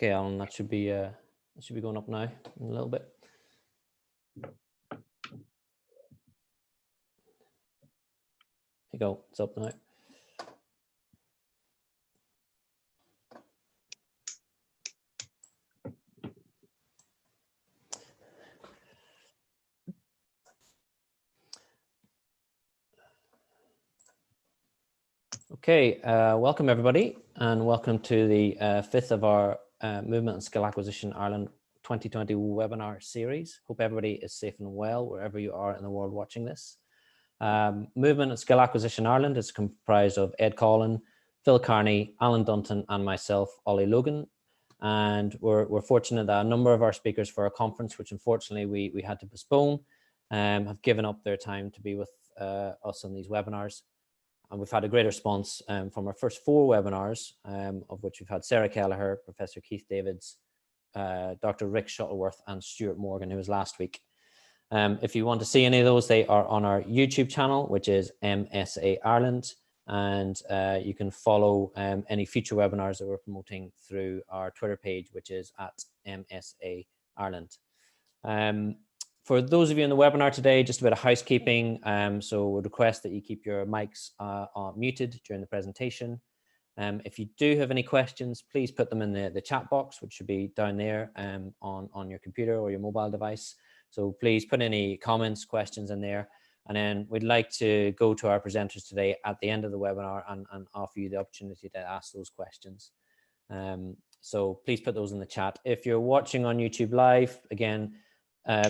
Okay, Alan, that should be going up now in a little bit. There you go, it's up now. Okay, welcome everybody, and welcome to the fifth of our Movement and Skill Acquisition Ireland 2020 webinar series. Hope everybody is safe and well wherever you are in the world watching this. Movement and Skill Acquisition Ireland is comprised of Ed Collin, Phil Carney, Alan Dunton, and myself, Ollie Logan. And we're fortunate that a number of our speakers for our conference, which unfortunately we had to postpone, have given up their time to be with us on these webinars. And we've had a great response from our first 4 webinars, of which we've had Sarah Kelleher, Professor Keith Davids, Dr. Rick Shuttleworth, and Stuart Morgan, who was last week. If you want to see any of those, they are on our YouTube channel, which is MSAI Ireland. And you can follow any future webinars that we're promoting through our Twitter page, which is at MSAI Ireland. For those of you in the webinar today, just a bit of housekeeping. So we would request that you keep your mics muted during the presentation. If you do have any questions, please put them in the chat box, which should be down there on your computer or your mobile device. So please put any comments, questions in there. And then we'd like to go to our presenters today at the end of the webinar and offer you the opportunity to ask those questions. So please put those in the chat. If you're watching on YouTube Live, again,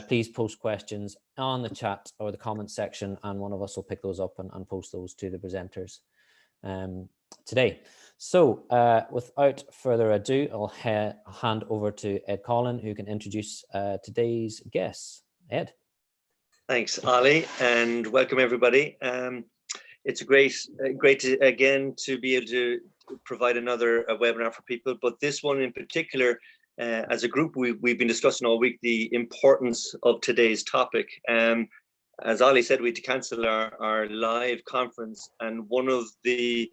please post questions on the chat or the comments section, and one of us will pick those up and post those to the presenters today. So without further ado, I'll hand over to Ed Collin, who can introduce today's guests. Ed. Thanks, Ollie, and welcome everybody. It's great again to be able to provide another webinar for people, but this one in particular, as a group, we've been discussing all week the importance of today's topic. As Ollie said, we had to cancel our live conference, and one of the,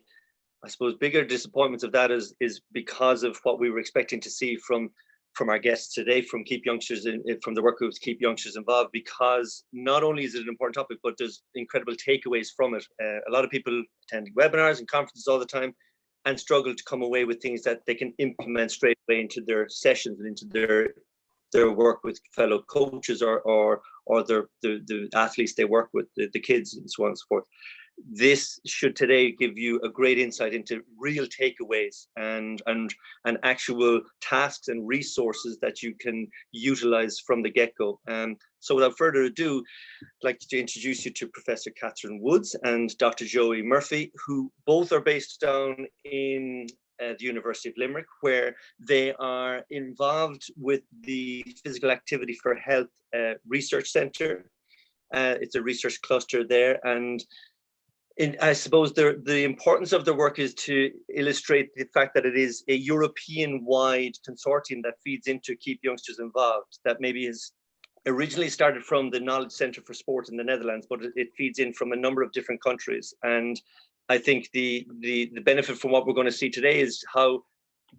I suppose, bigger disappointments of that is because of what we were expecting to see from our guests today, from Keep Youngsters, from the work groups Keep Youngsters Involved, because not only is it an important topic, but there's incredible takeaways from it. A lot of people attending webinars and conferences all the time and struggle to come away with things that they can implement straight away into their sessions and into their work with fellow coaches or the athletes they work with, the kids and so on and so forth. This should today give you a great insight into real takeaways and actual tasks and resources that you can utilize from the get-go. So without further ado, I'd like to introduce you to Professor Catherine Woods and Dr. Joey Murphy, who both are based down in the University of Limerick, where they are involved with the Physical Activity for Health Research Centre. It's a research cluster there, and I suppose the importance of their work is to illustrate the fact that it is a European-wide consortium that feeds into Keep Youngsters Involved, that maybe is originally started from the Knowledge Centre for Sport in the Netherlands, but it feeds in from a number of different countries. And I think the benefit from what we're going to see today is how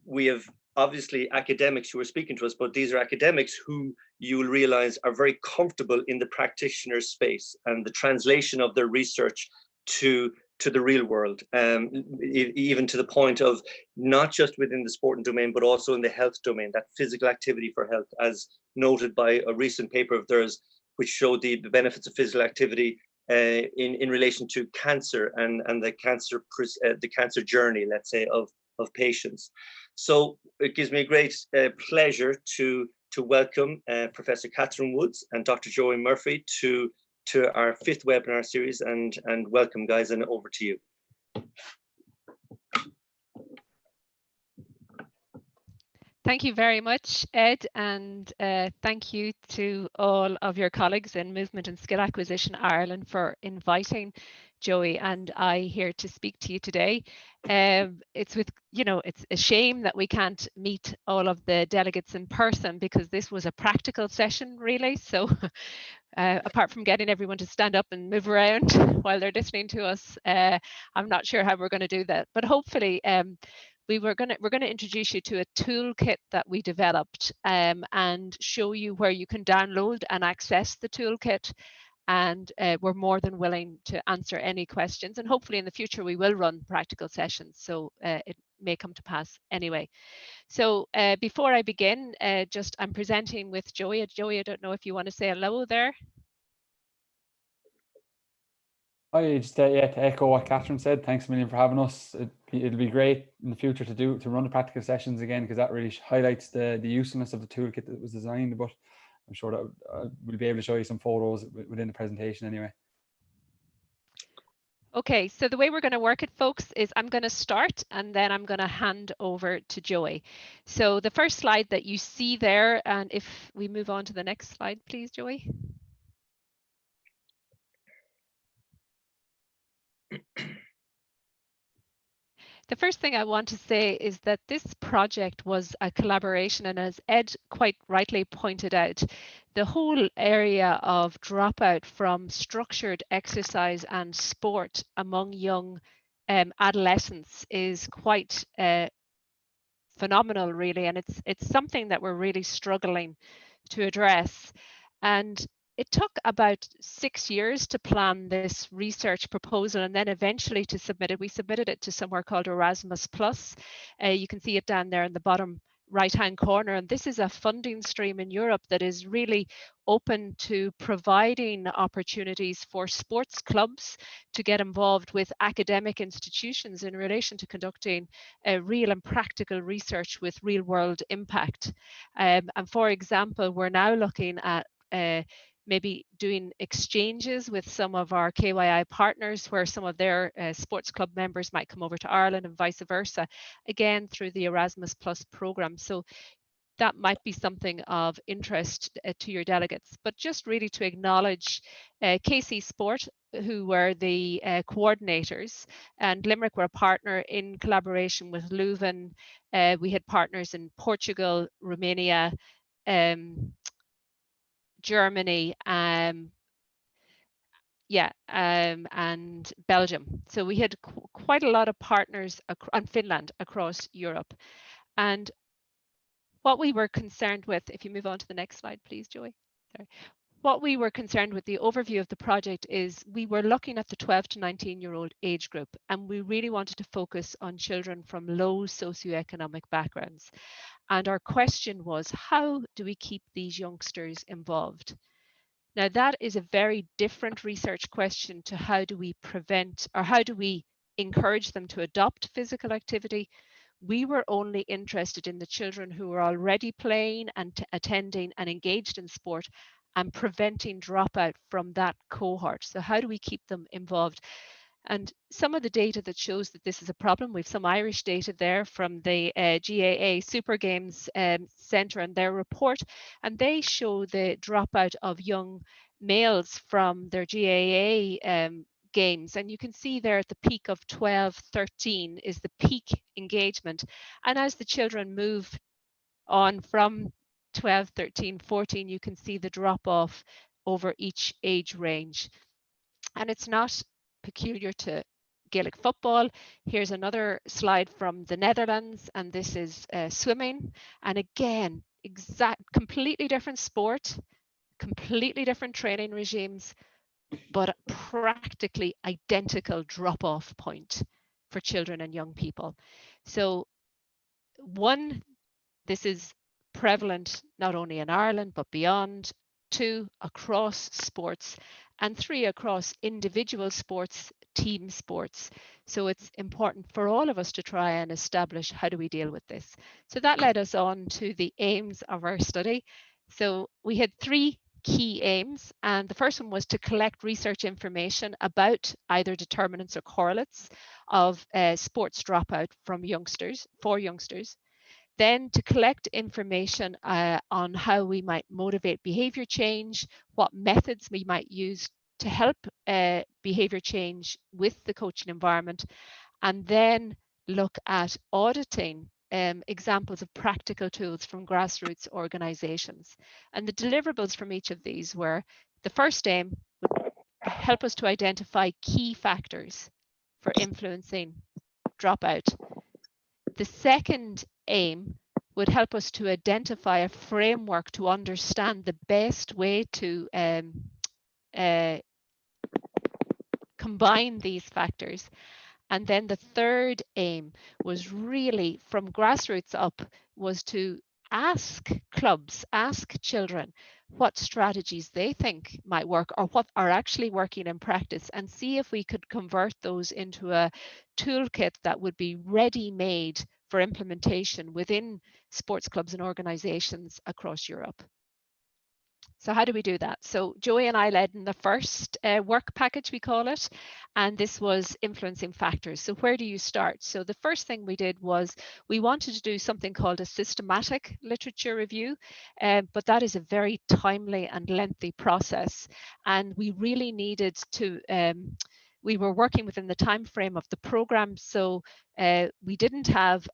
we have obviously academics who are speaking to us, but these are academics who you will realize are very comfortable in the practitioner space and the translation of their research to the real world, even to the point of not just within the sporting domain, but also in the health domain, that physical activity for health, as noted by a recent paper of theirs, which showed the benefits of physical activity in relation to cancer and the cancer journey, let's say, of patients. So it gives me a great pleasure to welcome Professor Catherine Woods and Dr. Joey Murphy to our 5th webinar series, and welcome, guys, and over to you. Thank you very much, Ed, and thank you to all of your colleagues in Movement and Skill Acquisition Ireland for inviting Joey and I here to speak to you today. It's a shame that we can't meet all of the delegates in person, because this was a practical session, really. So apart from getting everyone to stand up and move around while they're listening to us, I'm not sure how we're going to do that. But hopefully we're going to introduce you to a toolkit that we developed and show you where you can download and access the toolkit. And we're more than willing to answer any questions. And hopefully in the future, we will run practical sessions. So it may come to pass anyway. So before I begin, I'm presenting with Joey. Joey, I don't know if you want to say hello there. I just to echo what Catherine said, thanks a million for having us. It'll be great in the future to run the practical sessions again, because that really highlights the usefulness of the toolkit that was designed. But I'm sure that we'll be able to show you some photos within the presentation anyway. Okay, so the way we're going to work it, folks, is I'm going to start and then I'm going to hand over to Joey. So the first slide that you see there, and if we move on to the next slide, please, Joey. The first thing I want to say is that this project was a collaboration, and as Ed quite rightly pointed out, the whole area of dropout from structured exercise and sport among young adolescents is quite phenomenal, really, and it's something that we're really struggling to address. And it took about 6 years to plan this research proposal and then eventually to submit it. We submitted it to somewhere called Erasmus+. You can see it down there in the bottom right-hand corner. And this is a funding stream in Europe that is really open to providing opportunities for sports clubs to get involved with academic institutions in relation to conducting real and practical research with real-world impact. And for example, we're now looking at maybe doing exchanges with some of our KYI partners where some of their sports club members might come over to Ireland and vice versa, again through the Erasmus Plus program. So that might be something of interest to your delegates. But just really to acknowledge KC Sport, who were the coordinators, and Limerick were a partner in collaboration with Leuven. We had partners in Portugal, Romania, Germany, and Belgium. So we had quite a lot of partners, and Finland, across Europe. And what we were concerned with, if you move on to the next slide, please, Joey. Sorry. What we were concerned with, the overview of the project, is we were looking at the 12 to 19-year-old age group, and we really wanted to focus on children from low socioeconomic backgrounds. And our question was, how do we keep these youngsters involved? Now, that is a very different research question to how do we prevent, or how do we encourage them to adopt physical activity. We were only interested in the children who were already playing and attending and engaged in sport, and preventing dropout from that cohort. So how do we keep them involved? And some of the data that shows that this is a problem, we've some Irish data there from the GAA Super Games Centre and their report, and they show the dropout of young males from their GAA games. And you can see there at the peak of 12, 13 is the peak engagement. And as the children move on from 12, 13, 14, you can see the drop off over each age range. And it's not peculiar to Gaelic football. Here's another slide from the Netherlands, and this is swimming. And again, completely different sport, completely different training regimes, but a practically identical drop-off point for children and young people. So one, this is prevalent not only in Ireland, but beyond. 2, across sports, and 3, across individual sports, team sports. So it's important for all of us to try and establish how do we deal with this. So that led us on to the aims of our study. So we had 3 key aims, and the first one was to collect research information about either determinants or correlates of sports dropout from youngsters, for youngsters. Then to collect information on how we might motivate behavior change, what methods we might use to help behavior change with the coaching environment, and then look at auditing examples of practical tools from grassroots organizations. And the deliverables from each of these were, the first aim would help us to identify key factors for influencing dropout. The second aim would help us to identify a framework to understand the best way to combine these factors. And then the third aim was really from grassroots up, was to ask clubs, ask children what strategies they think might work or what are actually working in practice, and see if we could convert those into a toolkit that would be ready-made for implementation within sports clubs and organizations across Europe. So how do we do that? So Joey and I led in the first work package, we call it, and this was influencing factors. So where do you start? So the first thing we did was we wanted to do something called a systematic literature review, but that is a very timely and lengthy process. And we really needed to, we were working within the time frame of the program, so we didn't have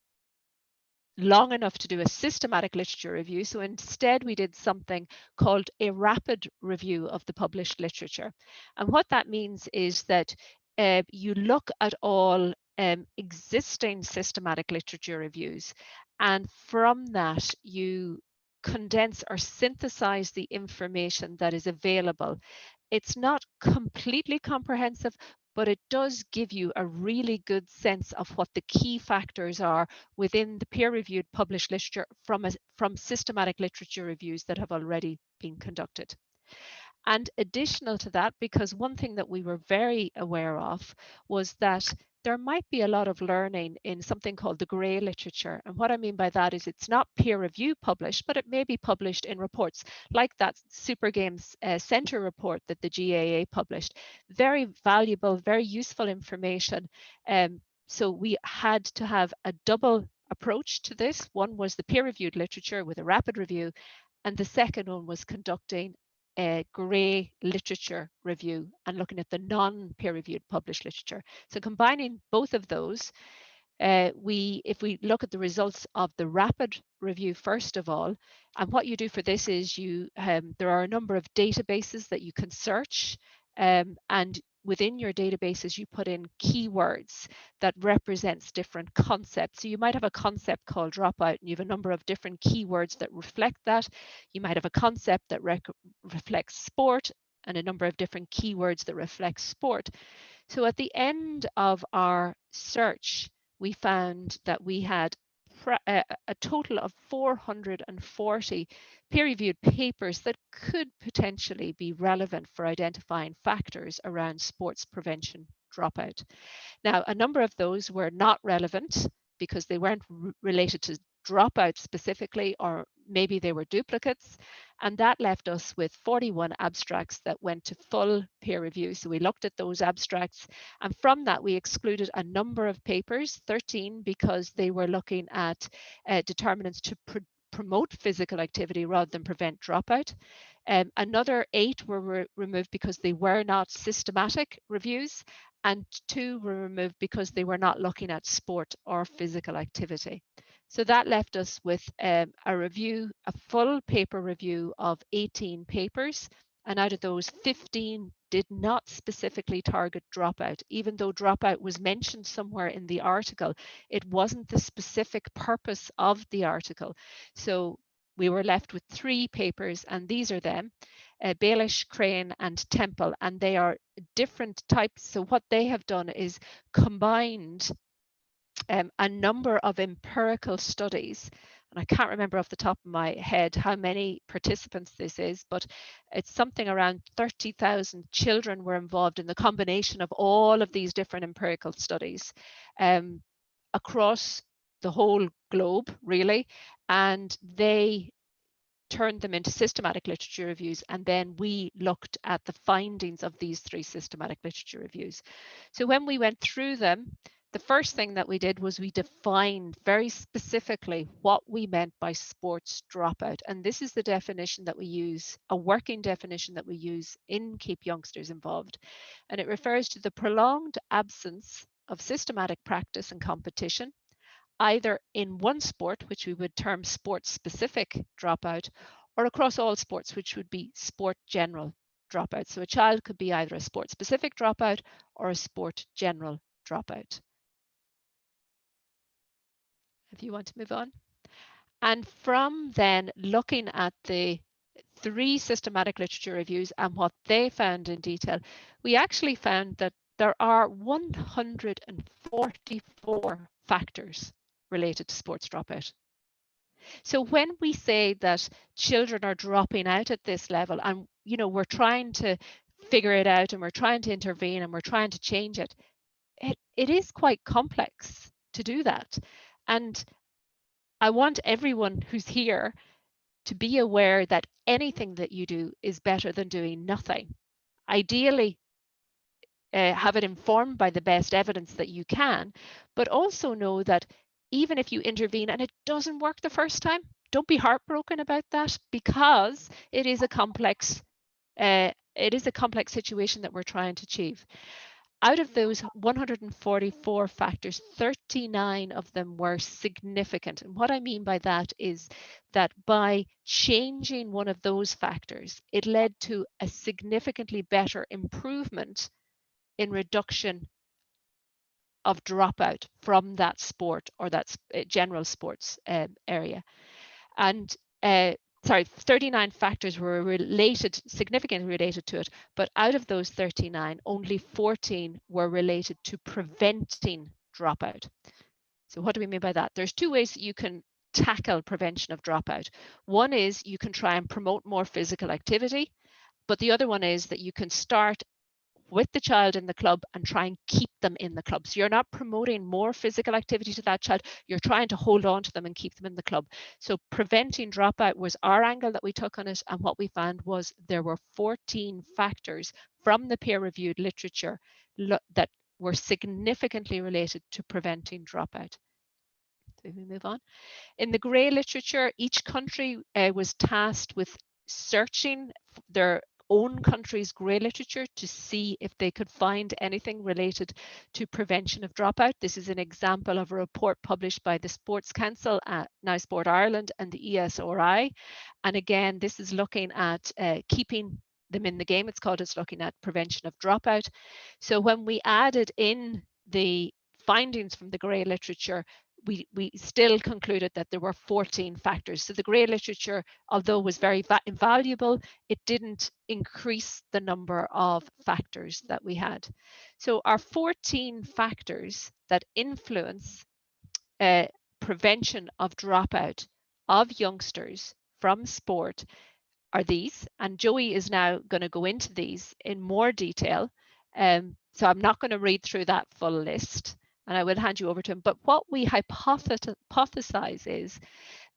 long enough to do a systematic literature review. So instead we did something called a rapid review of the published literature. And what that means is that you look at all existing systematic literature reviews, and from that you condense or synthesize the information that is available. It's not completely comprehensive, but it does give you a really good sense of what the key factors are within the peer-reviewed published literature from systematic literature reviews that have already been conducted. And additional to that, because one thing that we were very aware of was that there might be a lot of learning in something called the grey literature. And what I mean by that is it's not peer review published, but it may be published in reports like that Super Games Centre report that the GAA published. Very valuable, very useful information. So we had to have a double approach to this. One was the peer reviewed literature with a rapid review, and the second one was conducting a grey literature review and looking at the non-peer-reviewed published literature. So combining both of those, if we look at the results of the rapid review first of all, and what you do for this is you there are a number of databases that you can search, and within your databases you put in keywords that represents different concepts. So you might have a concept called dropout and you have a number of different keywords that reflect that. You might have a concept that reflects sport and a number of different keywords that reflect sport. So at the end of our search, we found that we had a total of 440 peer-reviewed papers that could potentially be relevant for identifying factors around sports prevention dropout. Now, a number of those were not relevant because they weren't related to dropout specifically, or maybe they were duplicates, and that left us with 41 abstracts that went to full peer review. So we looked at those abstracts, and from that we excluded a number of papers, 13, because they were looking at determinants to promote physical activity rather than prevent dropout. Another 8 were removed because they were not systematic reviews, and 2 were removed because they were not looking at sport or physical activity. So that left us with a review, a full paper review of 18 papers, and out of those 15 did not specifically target dropout. Even though dropout was mentioned somewhere in the article, it wasn't the specific purpose of the article. So we were left with 3 papers, and these are them, Baelish, Crane and Temple, and they are different types. So what they have done is combined a number of empirical studies, and I can't remember off the top of my head how many participants this is, but it's something around 30,000 children were involved in the combination of all of these different empirical studies across the whole globe, really, and they turned them into systematic literature reviews, and then we looked at the findings of these 3 systematic literature reviews. So when we went through them, the first thing that we did was we defined very specifically what we meant by sports dropout. And this is the definition that we use, a working definition that we use in Keep Youngsters Involved. And it refers to the prolonged absence of systematic practice and competition, either in one sport, which we would term sport-specific dropout, or across all sports, which would be sport general dropout. So a child could be either a sport-specific dropout or a sport general dropout. if you want to move on. And from then looking at the 3 systematic literature reviews and what they found in detail, we actually found that there are 144 factors related to sports dropout. So when we say that children are dropping out at this level, and we're trying to figure it out and we're trying to intervene and we're trying to change it, it is quite complex to do that. And I want everyone who's here to be aware that anything that you do is better than doing nothing. Ideally, have it informed by the best evidence that you can, but also know that even if you intervene and it doesn't work the first time, don't be heartbroken about that, because it is a complex situation that we're trying to achieve. Out of those 144 factors, 39 of them were significant. And what I mean by that is that by changing one of those factors, it led to a significantly better improvement in reduction of dropout from that sport or that general sports area. And 39 factors were significantly related to it, but out of those 39, only 14 were related to preventing dropout. So what do we mean by that? There's 2 ways that you can tackle prevention of dropout. One is you can try and promote more physical activity, but the other one is that you can start with the child in the club and try and keep them in the club. So you're not promoting more physical activity to that child, you're trying to hold on to them and keep them in the club. So preventing dropout was our angle that we took on it, and what we found was there were 14 factors from the peer-reviewed literature that were significantly related to preventing dropout. So we move on. In the grey literature, each country was tasked with searching their own country's grey literature to see if they could find anything related to prevention of dropout. This is an example of a report published by the Sports Council, now Sport Ireland, and the ESRI. And again, this is looking at keeping them in the game. It's looking at prevention of dropout. So when we added in the findings from the grey literature, we still concluded that there were 14 factors. So the grey literature, although was very invaluable, it didn't increase the number of factors that we had. So our 14 factors that influence prevention of dropout of youngsters from sport are these, and Joey is now going to go into these in more detail. So I'm not going to read through that full list, and I will hand you over to him. But what we hypothesize is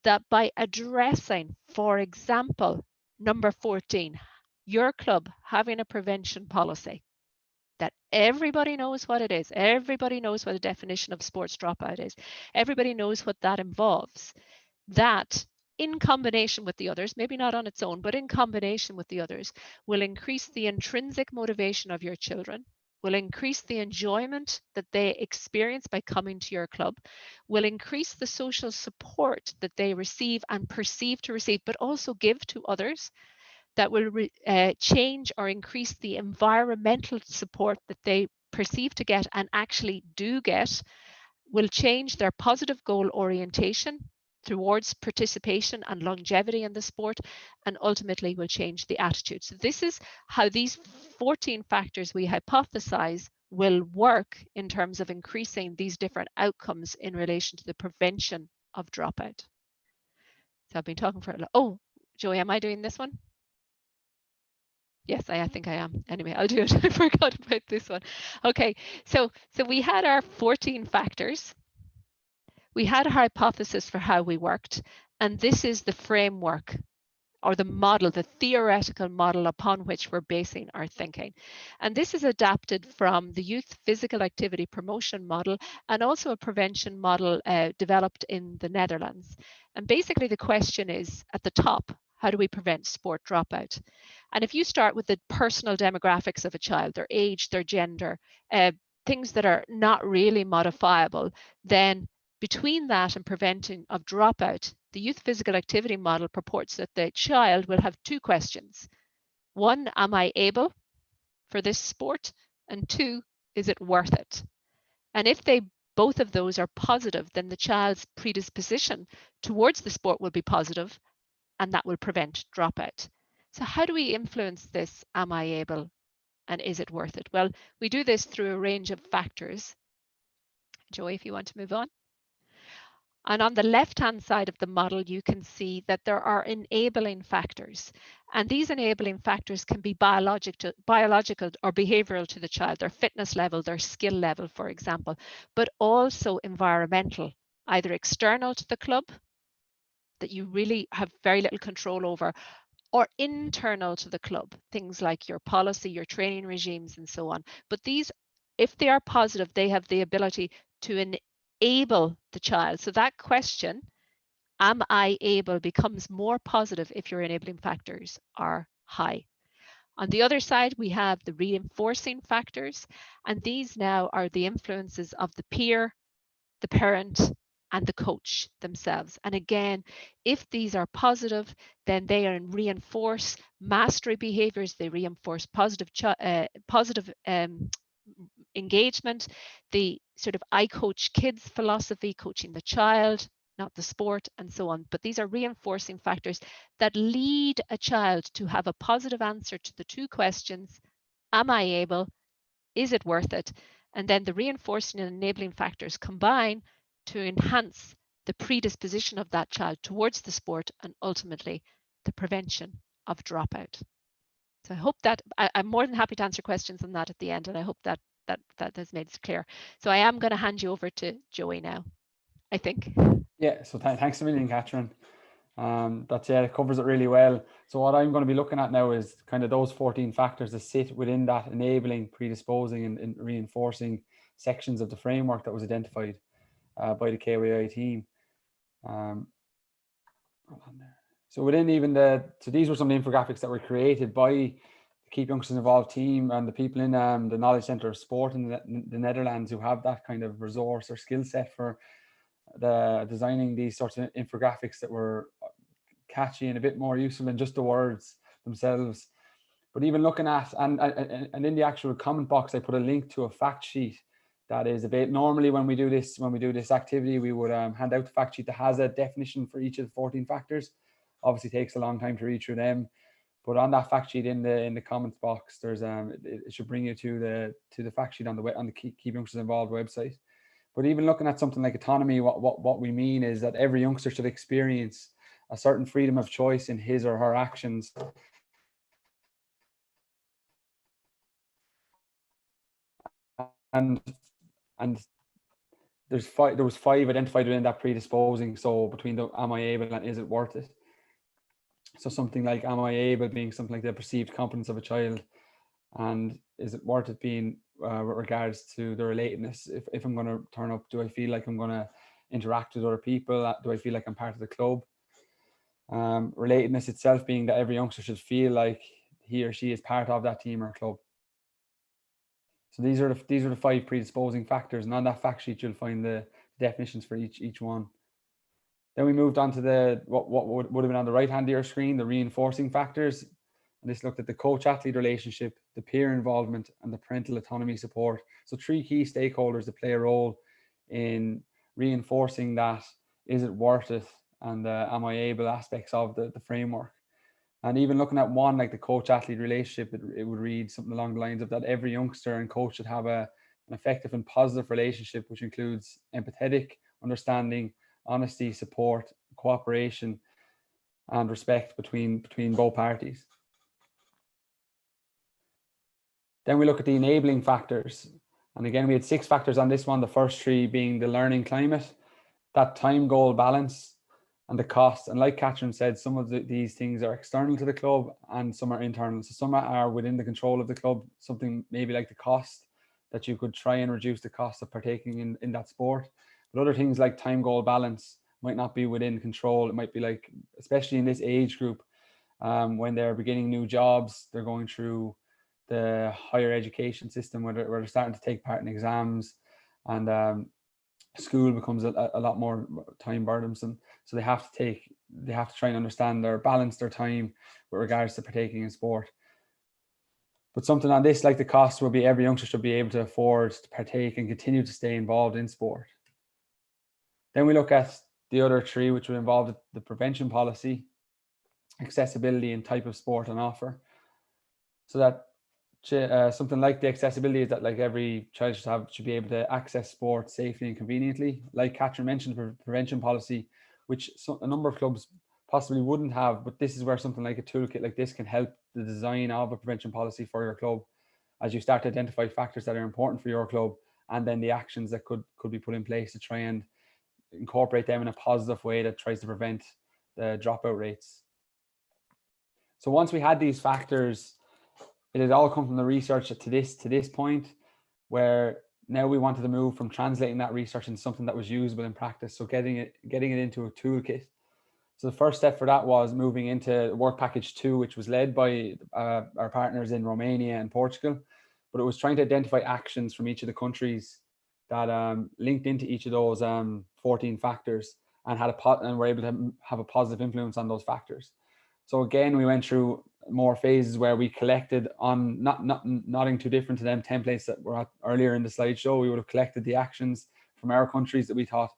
that by addressing, for example, number 14, your club having a prevention policy, that everybody knows what it is, everybody knows what a definition of sports dropout is, everybody knows what that involves, that in combination with the others, maybe not on its own, but in combination with the others, will increase the intrinsic motivation of your children, will increase the enjoyment that they experience by coming to your club, will increase the social support that they receive and perceive to receive, but also give to others, that will change or increase the environmental support that they perceive to get and actually do get, will change their positive goal orientation towards participation and longevity in the sport, and ultimately will change the attitude. So this is how these 14 factors we hypothesize will work in terms of increasing these different outcomes in relation to the prevention of dropout. So I've been talking for a lot. Oh, Joey, am I doing this one? Yes, I think I am. Anyway, I'll do it. I forgot about this one. Okay, so we had our 14 factors. We had a hypothesis for how we worked, and this is the framework or the model, the theoretical model upon which we're basing our thinking. And this is adapted from the youth physical activity promotion model and also a prevention model developed in the Netherlands. And basically the question is at the top, how do we prevent sport dropout? And if you start with the personal demographics of a child, their age, their gender, things that are not really modifiable, then between that and preventing of dropout, the youth physical activity model purports that the child will have 2 questions. 1, am I able for this sport? And 2, is it worth it? And if they both of those are positive, then the child's predisposition towards the sport will be positive, and that will prevent dropout. So how do we influence this? Am I able, and is it worth it? Well, we do this through a range of factors. Joy, if you want to move on. And on the left-hand side of the model, you can see that there are enabling factors. And these enabling factors can be biological or behavioral to the child, their fitness level, their skill level, for example, but also environmental, either external to the club that you really have very little control over, or internal to the club, things like your policy, your training regimes, and so on. But these, if they are positive, they have the ability to enable the child. So that question, am I able, becomes more positive if your enabling factors are high. On the other side, we have the reinforcing factors, and these now are the influences of the peer, the parent, and the coach themselves. And again, if these are positive, then they reinforce mastery behaviors, they reinforce positive engagement, the sort of I coach kids philosophy, coaching the child, not the sport, and so on. But these are reinforcing factors that lead a child to have a positive answer to the two questions: am I able? Is it worth it? And then the reinforcing and enabling factors combine to enhance the predisposition of that child towards the sport, and ultimately the prevention of dropout. So I hope that I'm more than happy to answer questions on that at the end, and I hope that has made it clear. So I am going to hand you over to Joey now, I think. Yeah, so thanks a million, Catherine. It covers it really well. So what I'm going to be looking at now is kind of those 14 factors that sit within that enabling, predisposing, and reinforcing sections of the framework that was identified by the KYI team. So within even so these were some of the infographics that were created by the Keep Youngsters Involved team and the people in the Knowledge Centre of Sport in the Netherlands, who have that kind of resource or skill set for designing these sorts of infographics that were catchy and a bit more useful than just the words themselves. But even looking at, and in the actual comment box, I put a link to a fact sheet that is a bit, normally when we do this activity, we would hand out the fact sheet that has a definition for each of the 14 factors. Obviously takes a long time to read through them, but on that fact sheet in the comments box, there's it should bring you to the fact sheet on the Keep Youngsters Involved website. But even looking at something like autonomy, what we mean is that every youngster should experience a certain freedom of choice in his or her actions. And there was five identified within that predisposing. So between the am I able and is it worth it? So something like am I able being something like the perceived competence of a child, and is it worth it being with regards to the relatedness? If I'm going to turn up, do I feel like I'm going to interact with other people? Do I feel like I'm part of the club? Relatedness itself being that every youngster should feel like he or she is part of that team or club. So these are the five predisposing factors, and on that fact sheet you'll find the definitions for each one. Then we moved on to what would have been on the right hand of your screen, the reinforcing factors. And this looked at the coach-athlete relationship, the peer involvement, and the parental autonomy support. So three key stakeholders that play a role in reinforcing that is it worth it and am I able aspects of the framework. And even looking at one like the coach-athlete relationship, it would read something along the lines of that every youngster and coach should have an effective and positive relationship, which includes empathetic, understanding, honesty, support, cooperation, and respect between both parties. Then we look at the enabling factors. And again, we had 6 factors on this one, the first 3 being the learning climate, that time goal balance, and the cost. And like Catherine said, some of these things are external to the club and some are internal. So some are within the control of the club, something maybe like the cost, that you could try and reduce the cost of partaking in that sport. But other things like time goal balance might not be within control. It might be like, especially in this age group, when they're beginning new jobs, they're going through the higher education system where they're starting to take part in exams, and school becomes a lot more time burdensome. So they have to try and understand balance their time with regards to partaking in sport. But something on this, like the cost, will be every youngster should be able to afford to partake and continue to stay involved in sport. Then we look at the other three, which would involve the prevention policy, accessibility, and type of sport on offer. So that something like the accessibility is that like every child should be able to access sport safely and conveniently. Like Catherine mentioned, the prevention policy, which a number of clubs possibly wouldn't have, but this is where something like a toolkit like this can help the design of a prevention policy for your club, as you start to identify factors that are important for your club, and then the actions that could be put in place to try and incorporate them in a positive way that tries to prevent the dropout rates. So once we had these factors, it had all come from the research to this point, where now we wanted to move from translating that research into something that was usable in practice. So getting it into a toolkit. So the first step for that was moving into work package 2, which was led by our partners in Romania and Portugal, but it was trying to identify actions from each of the countries that linked into each of those 14 factors and were able to have a positive influence on those factors. So again, we went through more phases where we collected on nothing too different to them templates that were earlier in the slideshow. We would have collected the actions from our countries that we thought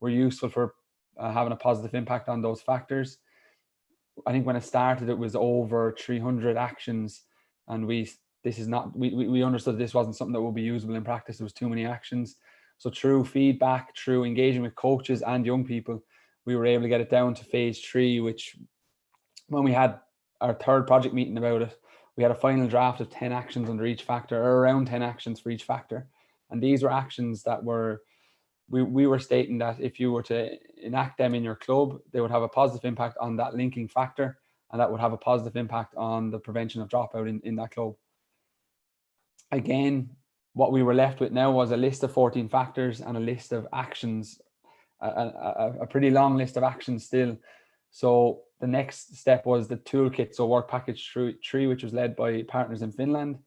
were useful for having a positive impact on those factors. I think when it started, it was over 300 actions, and we understood this wasn't something that would be usable in practice. There was too many actions. So through feedback, through engaging with coaches and young people, we were able to get it down to phase 3, which when we had our third project meeting about it, we had a final draft of 10 actions under each factor, or around 10 actions for each factor. And these were actions that we were stating that if you were to enact them in your club, they would have a positive impact on that linking factor, and that would have a positive impact on the prevention of dropout in that club. Again, what we were left with now was a list of 14 factors and a list of actions, a pretty long list of actions still. So the next step was the toolkit, so work package 3, which was led by partners in Finland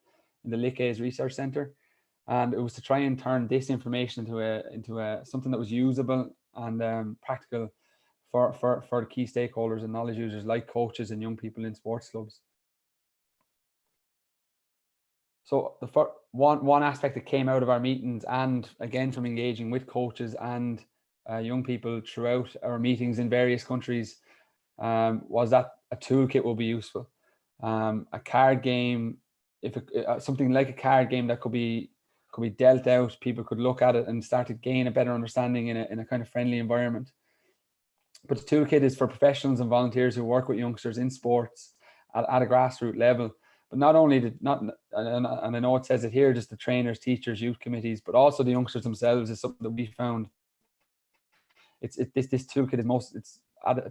in the Liikke's research center. And it was to try and turn this information into something that was usable and practical for the key stakeholders and knowledge users like coaches and young people in sports clubs. So the one aspect that came out of our meetings, and again from engaging with coaches and young people throughout our meetings in various countries, was that a toolkit will be useful. A card game, something like a card game that could be dealt out, people could look at it and start to gain a better understanding in a kind of friendly environment. But the toolkit is for professionals and volunteers who work with youngsters in sports at a grassroots level. But not only and I know it says it here, just the trainers, teachers, youth committees, but also the youngsters themselves is something that we found. This toolkit is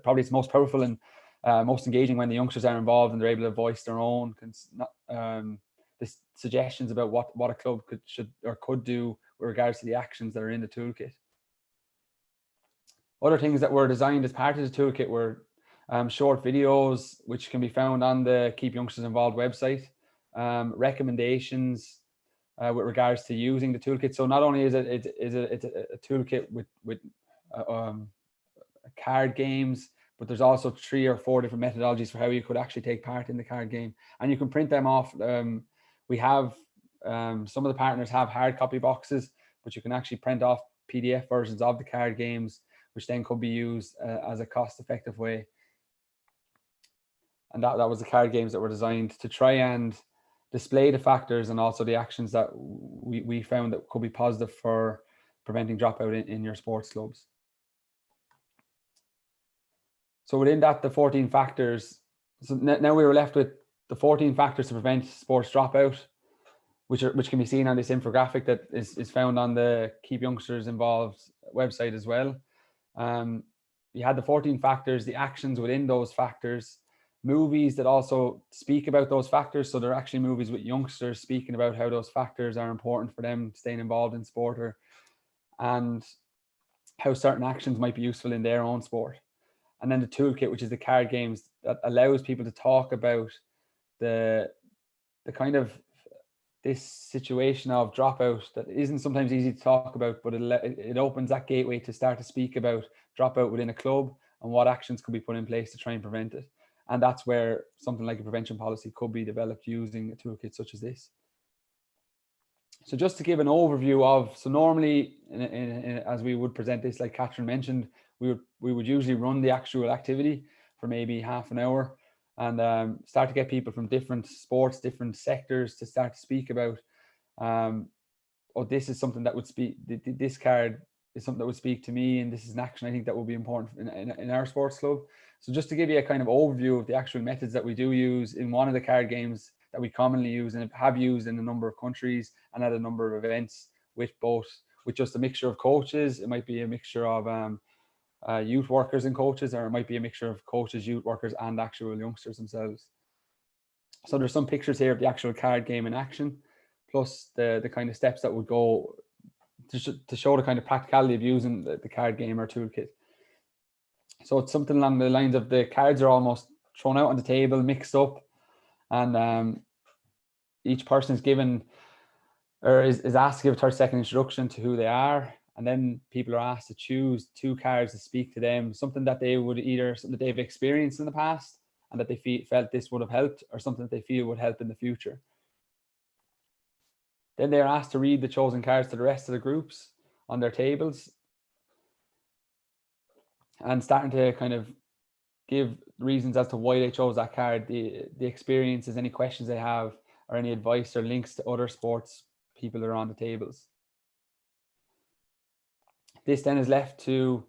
probably it's most powerful and most engaging when the youngsters are involved and they're able to voice their own suggestions about what a club could do with regards to the actions that are in the toolkit. Other things that were designed as part of the toolkit were short videos, which can be found on the Keep Youngsters Involved website, recommendations with regards to using the toolkit. So not only is it a toolkit with card games, but there's also 3 or 4 different methodologies for how you could actually take part in the card game, and you can print them off. We have some of the partners have hard copy boxes, but you can actually print off PDF versions of the card games, which then could be used as a cost-effective way. And that was the card games that were designed to try and display the factors and also the actions that we found that could be positive for preventing dropout in your sports clubs. So within that, the 14 factors, so now we were left with the 14 factors to prevent sports dropout, which can be seen on this infographic that is found on the Keep Youngsters Involved website as well. You had the 14 factors, the actions within those factors, movies that also speak about those factors. So they're actually movies with youngsters speaking about how those factors are important for them staying involved in sport, and how certain actions might be useful in their own sport. And then the toolkit, which is the card games that allows people to talk about the kind of this situation of dropout that isn't sometimes easy to talk about, but it opens that gateway to start to speak about dropout within a club and what actions could be put in place to try and prevent it. And that's where something like a prevention policy could be developed using a toolkit such as this. So just to give an overview of, so normally as we would present this, like Catherine mentioned, we would usually run the actual activity for maybe half an hour and start to get people from different sports, different sectors to start to speak about, oh, this is something that would speak, this card is something that would speak to me, and this is an action I think that will be important in our sports club. So just to give you a kind of overview of the actual methods that we do use in one of the card games that we commonly use and have used in a number of countries and at a number of events with just a mixture of coaches. It might be a mixture of youth workers and coaches, or it might be a mixture of coaches, youth workers, and actual youngsters themselves. So there's some pictures here of the actual card game in action, plus the kind of steps that would go to show the kind of practicality of using the card game or toolkit. So it's something along the lines of the cards are almost thrown out on the table, mixed up, and each person is given or is asked to give a 30-second introduction to who they are, and then people are asked to choose 2 cards to speak to them, something that they would something that they've experienced in the past and that they felt this would have helped, or something that they feel would help in the future. Then they're asked to read the chosen cards to the rest of the groups on their tables, and starting to kind of give reasons as to why they chose that card, the experiences, any questions they have, or any advice or links to other sports people that are on the tables. This then is left to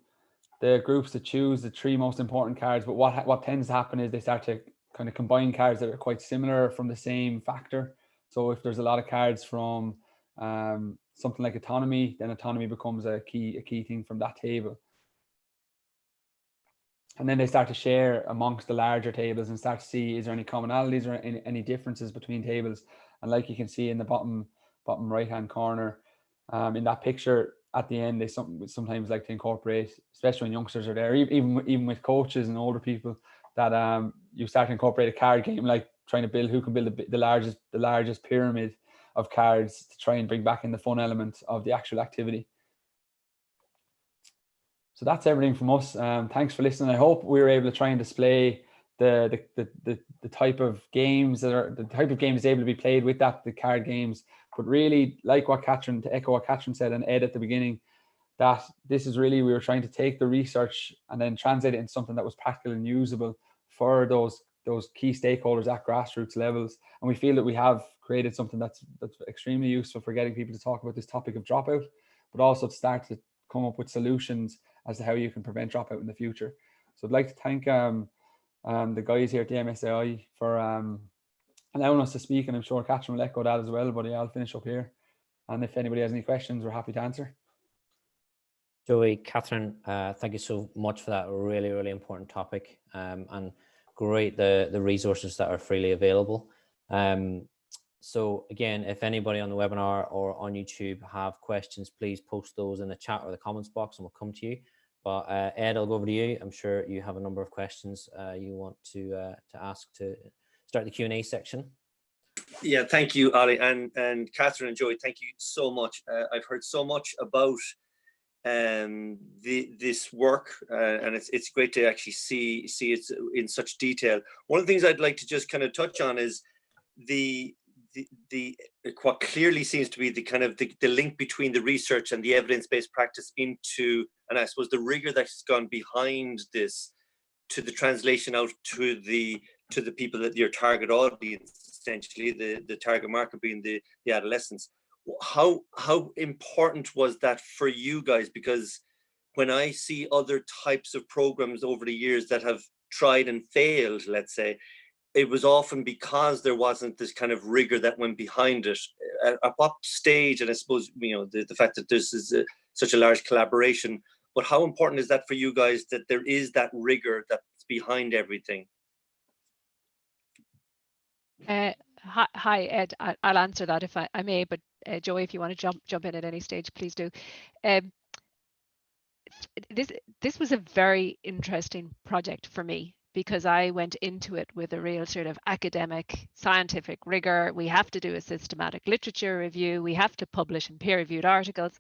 the groups to choose the 3 most important cards, but what tends to happen is they start to kind of combine cards that are quite similar from the same factor. So if there's a lot of cards from something like autonomy, then autonomy becomes a key thing from that table. And then they start to share amongst the larger tables and start to see, is there any commonalities or any differences between tables? And like you can see in the bottom right hand corner, in that picture at the end, they sometimes like to incorporate, especially when youngsters are there, even with coaches and older people, that you start to incorporate a card game, like trying to build who can build the largest pyramid of cards to try and bring back in the fun element of the actual activity. So that's everything from us. Thanks for listening. I hope we were able to try and display the type of games is able to be played with the card games. But really, like to echo what Catherine said and Ed at the beginning, that this is really, we were trying to take the research and then translate it into something that was practical and usable for those key stakeholders at grassroots levels. And we feel that we have created something that's extremely useful for getting people to talk about this topic of dropout, but also to start to come up with solutions as to how you can prevent dropout in the future. So I'd like to thank the guys here at the MSAI for allowing us to speak, and I'm sure Catherine will echo that as well, but yeah, I'll finish up here. And if anybody has any questions, we're happy to answer. Joey, Catherine, thank you so much for that really, really important topic, and great the resources that are freely available. So again, if anybody on the webinar or on YouTube have questions, please post those in the chat or the comments box and we'll come to you. But Ed, I'll go over to you. I'm sure you have a number of questions you want to ask to start the Q&A section. Yeah, thank you, Ali, and Catherine and Joey, thank you so much. I've heard so much about this work, and it's great to actually see it in such detail. One of the things I'd like to just kind of touch on is the what clearly seems to be the kind of the link between the research and the evidence-based practice into, and I suppose the rigor that's gone behind this, to the translation out to the people that your target audience, essentially the target market being the adolescents. How important was that for you guys? Because when I see other types of programs over the years that have tried and failed, let's say, it was often because there wasn't this kind of rigor that went behind it. At what stage, and I suppose, you know, the fact that this is such a large collaboration, but how important is that for you guys, that there is that rigor that's behind everything? Hi, Ed. I'll answer that if I may, but Joey, if you want to jump in at any stage, please do. This was a very interesting project for me, because I went into it with a real sort of academic, scientific rigor. We have to do a systematic literature review. We have to publish in peer-reviewed articles.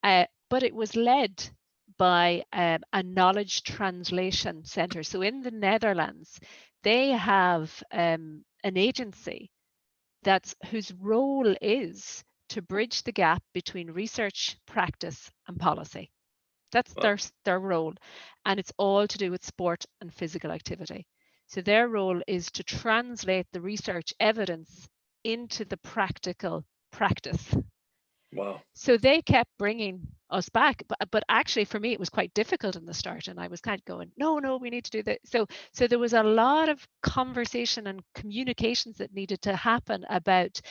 But it was led by a knowledge translation center. So in the Netherlands, they have an agency whose role is to bridge the gap between research, practice, and policy. That's their role, and it's all to do with sport and physical activity. So their role is to translate the research evidence into the practical practice. Wow. So they kept bringing us back, but actually for me it was quite difficult in the start, and I was kind of going, no, we need to do that. So there was a lot of conversation and communications that needed to happen about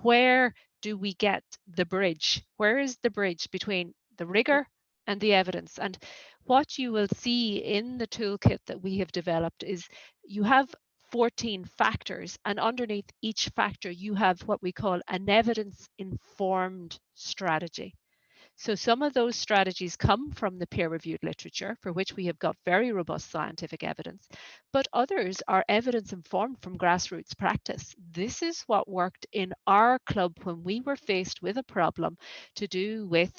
where do we get the bridge? Where is the bridge between the rigor and the evidence? And what you will see in the toolkit that we have developed is you have 14 factors, and underneath each factor you have what we call an evidence-informed strategy. So some of those strategies come from the peer-reviewed literature, for which we have got very robust scientific evidence, but others are evidence-informed from grassroots practice. This is what worked in our club when we were faced with a problem to do with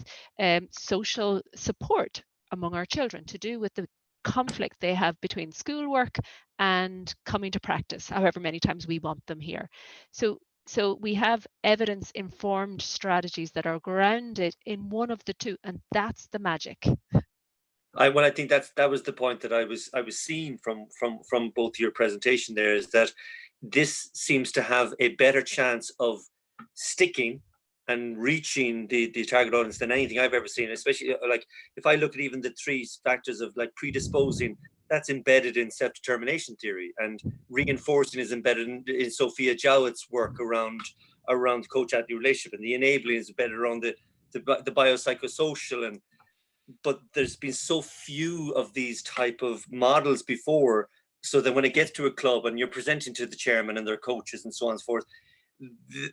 social support among our children, to do with the conflict they have between schoolwork and coming to practice, however many times we want them here. So we have evidence-informed strategies that are grounded in one of the two, and that's the magic. I think that was the point that I was seeing from both your presentation there, is that this seems to have a better chance of sticking and reaching the target audience than anything I've ever seen, especially like if I look at even the 3 factors of like predisposing, that's embedded in self-determination theory, and reinforcing is embedded in Sophia Jowett's work around coach-athlete relationship, and the enabling is embedded around the biopsychosocial. But there's been so few of these type of models before, so that when it gets to a club and you're presenting to the chairman and their coaches and so on and so forth,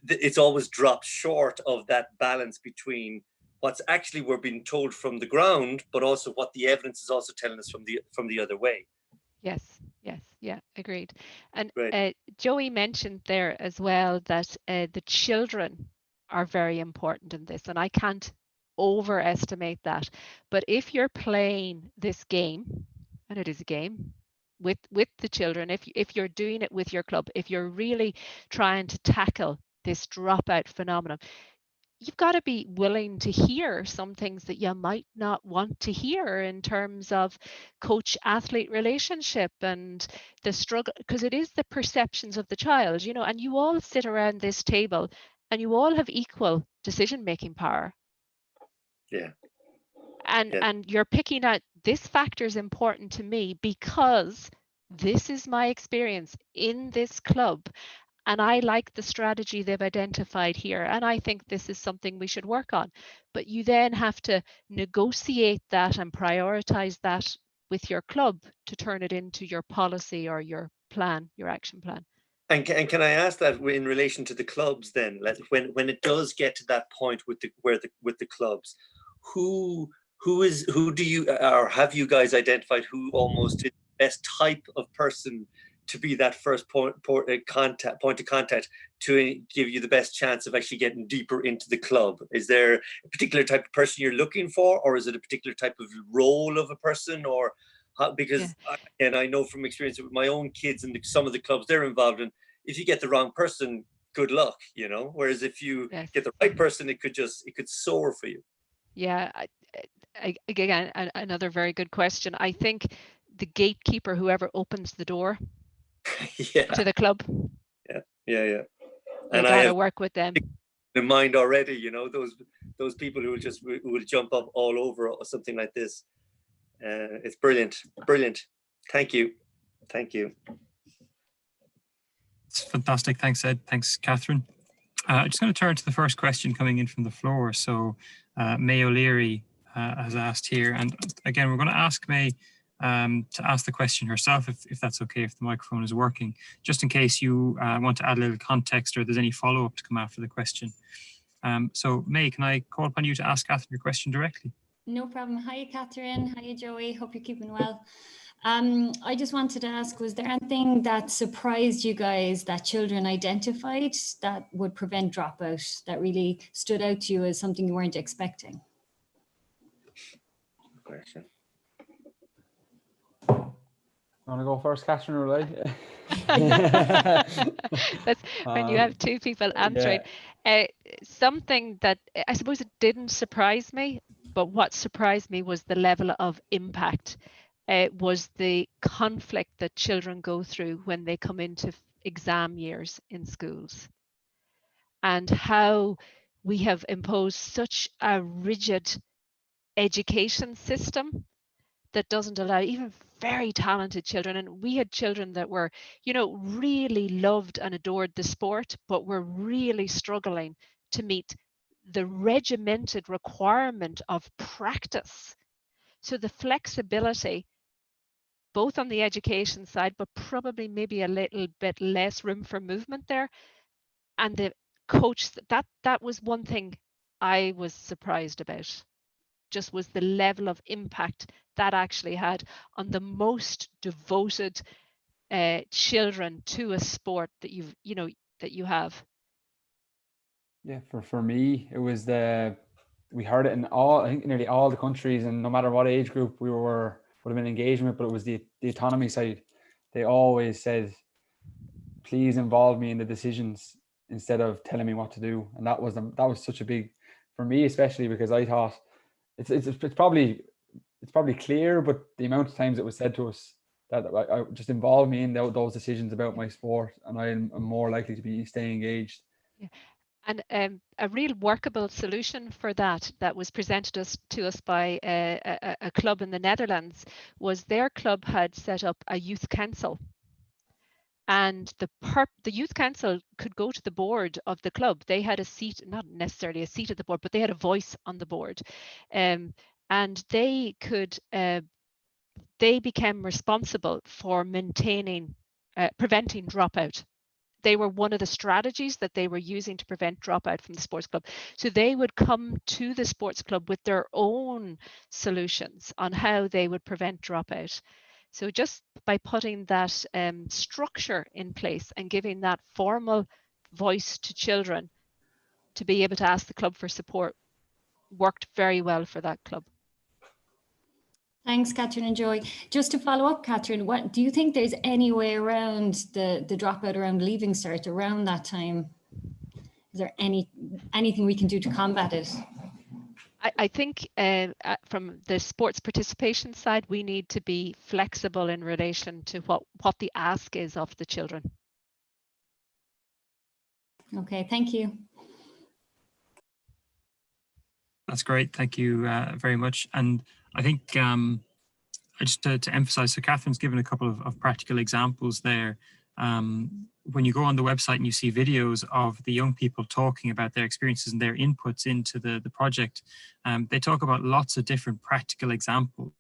it's always dropped short of that balance between what's actually we're being told from the ground, but also what the evidence is also telling us from the other way. Yes, yeah, agreed. And right. Joey mentioned there as well that the children are very important in this, and I can't overestimate that. But if you're playing this game, and it is a game, with the children, if you're doing it with your club, if you're really trying to tackle this dropout phenomenon, you've got to be willing to hear some things that you might not want to hear in terms of coach-athlete relationship and the struggle, because it is the perceptions of the child, you know, and you all sit around this table and you all have equal decision-making power. Yeah. And you're picking out, this factor is important to me because this is my experience in this club, and I like the strategy they've identified here, and I think this is something we should work on. But you then have to negotiate that and prioritize that with your club to turn it into your policy or your plan, your action plan. And can I ask that in relation to the clubs then, when it does get to that point with the clubs, who do you, or have you guys identified who almost is the best type of person to be that first point of contact to give you the best chance of actually getting deeper into the club? Is there a particular type of person you're looking for, or is it a particular type of role of a person, or because and I know from experience with my own kids and some of the clubs they're involved in, if you get the wrong person, good luck, you know, whereas if you get the right person, it could soar for you. Yeah, again, another very good question. I think the gatekeeper, whoever opens the door to the club, yeah, and I gotta work with them in mind already, you know, those people who will jump up all over or something like this. It's brilliant. Thank you. It's fantastic. Thanks, Ed. Thanks, Catherine. I'm just going to turn to the first question coming in from the floor. So May O'Leary has asked here, and again, we're going to ask May to ask the question herself, if that's okay, if the microphone is working, just in case you want to add a little context or there's any follow-up to come after the question. So May, can I call upon you to ask Catherine your question directly? No problem. Hi, Catherine. Hi, Joey. Hope you're keeping well. I just wanted to ask, was there anything that surprised you guys that children identified that would prevent dropout, that really stood out to you as something you weren't expecting? Question. Want to go first, Catherine, or I? That's when you have two people answering. Something that I suppose it didn't surprise me, but what surprised me was the level of impact. Was the conflict that children go through when they come into exam years in schools, and how we have imposed such a rigid education system that doesn't allow even very talented children. And we had children that were, you know, really loved and adored the sport, but were really struggling to meet the regimented requirement of practice. So the flexibility, both on the education side, but probably maybe a little bit less room for movement there. And the coach, that was one thing I was surprised about. Just was the level of impact that actually had on the most devoted children to a sport that you have. Yeah, for me, it was we heard it in I think nearly all the countries, and no matter what age group we would have been engaged with, but it was the autonomy side. They always said, please involve me in the decisions instead of telling me what to do. And that was such a big, for me especially, because I thought it's probably clear, but the amount of times it was said to us that I just involve me in those decisions about my sport, and I'm more likely to stay engaged. Yeah. And a real workable solution for that was presented to us by a club in the Netherlands was their club had set up a youth council. And the youth council could go to the board of the club. They had a seat, not necessarily a seat at the board, but they had a voice on the board. And they became responsible for preventing dropout. They were one of the strategies that they were using to prevent dropout from the sports club. So they would come to the sports club with their own solutions on how they would prevent dropout. So just by putting that structure in place and giving that formal voice to children to be able to ask the club for support worked very well for that club. Thanks, Catherine and Joy. Just to follow up, Catherine, what do you think there's any way around the dropout around Leaving Cert around that time? Is there anything we can do to combat it? I think from the sports participation side, we need to be flexible in relation to what the ask is of the children. Okay, thank you. That's great. Thank you very much. And I think just to emphasize, so Catherine's given a couple of practical examples there. When you go on the website and you see videos of the young people talking about their experiences and their inputs into the project, they talk about lots of different practical examples,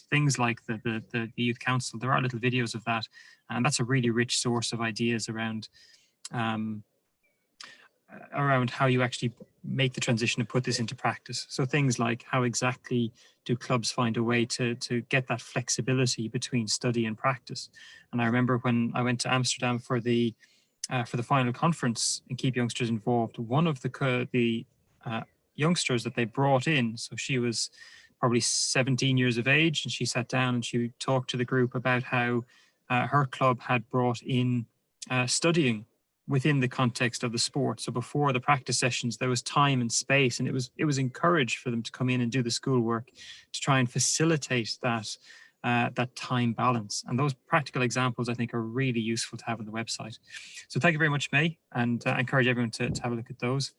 things like the youth council. There are little videos of that, and that's a really rich source of ideas around how you actually make the transition and put this into practice. So things like, how exactly do clubs find a way to get that flexibility between study and practice? And I remember when I went to Amsterdam for the final conference and Keep Youngsters Involved, one of the youngsters that they brought in, so she was probably 17 years of age, and she sat down and she talked to the group about how her club had brought in studying within the context of the sport. So before the practice sessions, there was time and space, and it was encouraged for them to come in and do the schoolwork to try and facilitate that time balance. And those practical examples, I think, are really useful to have on the website. So thank you very much, May, and I encourage everyone to have a look at those.